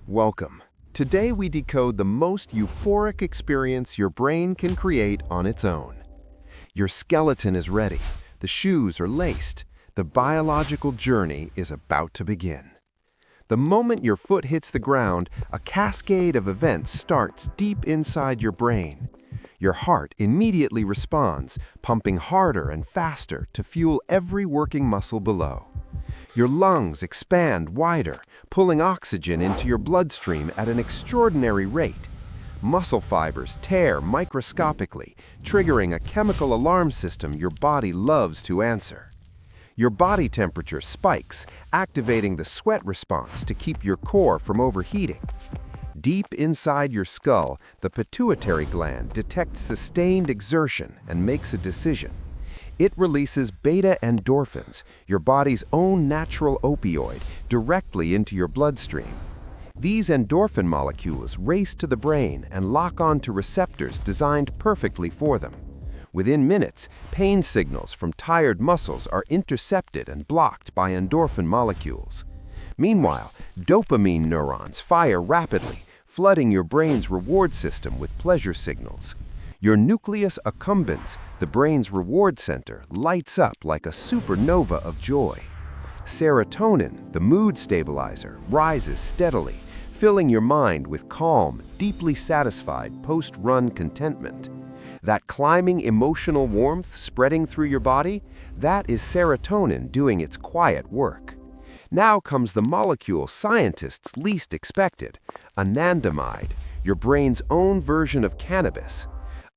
Welcome. Today we decode the most euphoric experience your brain can create on its own. Your skeleton is ready, the shoes are laced, the biological journey is about to begin. The moment your foot hits the ground, a cascade of events starts deep inside your brain. Your heart immediately responds, pumping harder and faster to fuel every working muscle below. Your lungs expand wider, pulling oxygen into your bloodstream at an extraordinary rate. Muscle fibers tear microscopically, triggering a chemical alarm system your body loves to answer. Your body temperature spikes, activating the sweat response to keep your core from overheating. Deep inside your skull, the pituitary gland detects sustained exertion and makes a decision. It releases beta endorphins, your body's own natural opioid, directly into your bloodstream. These endorphin molecules race to the brain and lock onto receptors designed perfectly for them. Within minutes, pain signals from tired muscles are intercepted and blocked by endorphin molecules. Meanwhile, dopamine neurons fire rapidly, flooding your brain's reward system with pleasure signals. Your nucleus accumbens, the brain's reward center, lights up like a supernova of joy. Serotonin, the mood stabilizer, rises steadily, filling your mind with calm, deeply satisfied post-run contentment. That climbing emotional warmth spreading through your body, that is serotonin doing its quiet work. Now comes the molecule scientists least expected, Anandamide, your brain's own version of cannabis.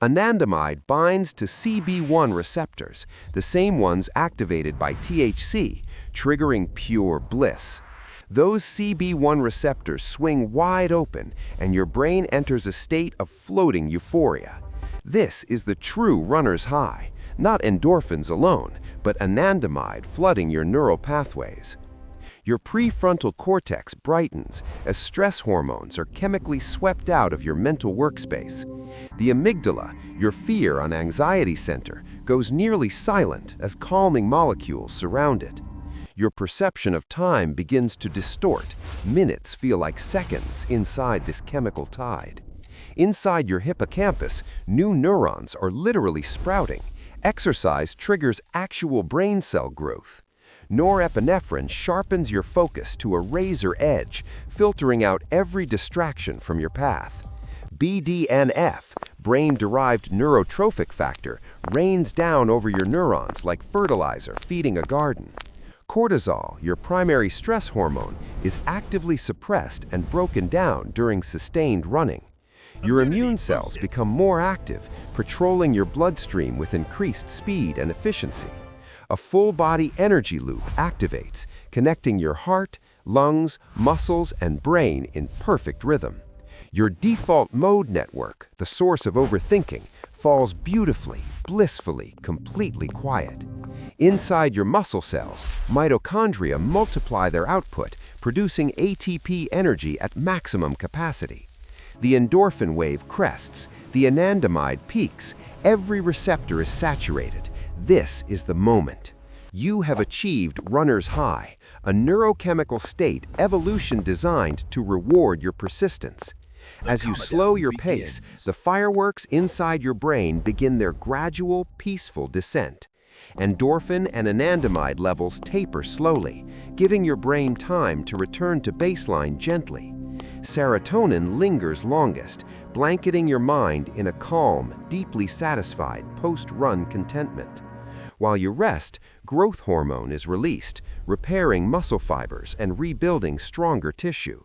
Anandamide binds to CB1 receptors, the same ones activated by THC, triggering pure bliss. Those CB1 receptors swing wide open, and your brain enters a state of floating euphoria. This is the true runner's high, not endorphins alone, but anandamide flooding your neural pathways. Your prefrontal cortex brightens as stress hormones are chemically swept out of your mental workspace. The amygdala, your fear and anxiety center, goes nearly silent as calming molecules surround it. Your perception of time begins to distort. Minutes feel like seconds inside this chemical tide. Inside your hippocampus, new neurons are literally sprouting. Exercise triggers actual brain cell growth. Norepinephrine sharpens your focus to a razor edge, filtering out every distraction from your path. BDNF, brain-derived neurotrophic factor, rains down over your neurons like fertilizer feeding a garden. Cortisol, your primary stress hormone, is actively suppressed and broken down during sustained running. Your immune cells become more active, patrolling your bloodstream with increased speed and efficiency. A full-body energy loop activates, connecting your heart, lungs, muscles, and brain in perfect rhythm. Your default mode network, the source of overthinking, falls beautifully, blissfully, completely quiet. Inside your muscle cells, mitochondria multiply their output, producing ATP energy at maximum capacity. The endorphin wave crests, the anandamide peaks, every receptor is saturated. This is the moment. You have achieved runner's high, a neurochemical state evolution designed to reward your persistence. As you slow your pace, the fireworks inside your brain begin their gradual, peaceful descent. Endorphin and anandamide levels taper slowly, giving your brain time to return to baseline gently. Serotonin lingers longest, blanketing your mind in a calm, deeply satisfied post-run contentment. While you rest, growth hormone is released, repairing muscle fibers and rebuilding stronger tissue.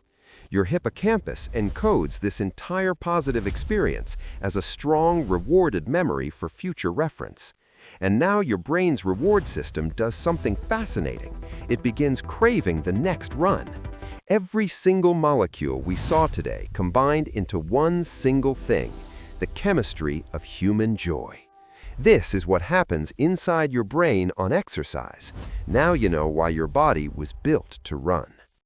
Your hippocampus encodes this entire positive experience as a strong, rewarded memory for future reference. And now your brain's reward system does something fascinating. It begins craving the next run. Every single molecule we saw today combined into one single thing, the chemistry of human joy. This is what happens inside your brain on exercise. Now you know why your body was built to run.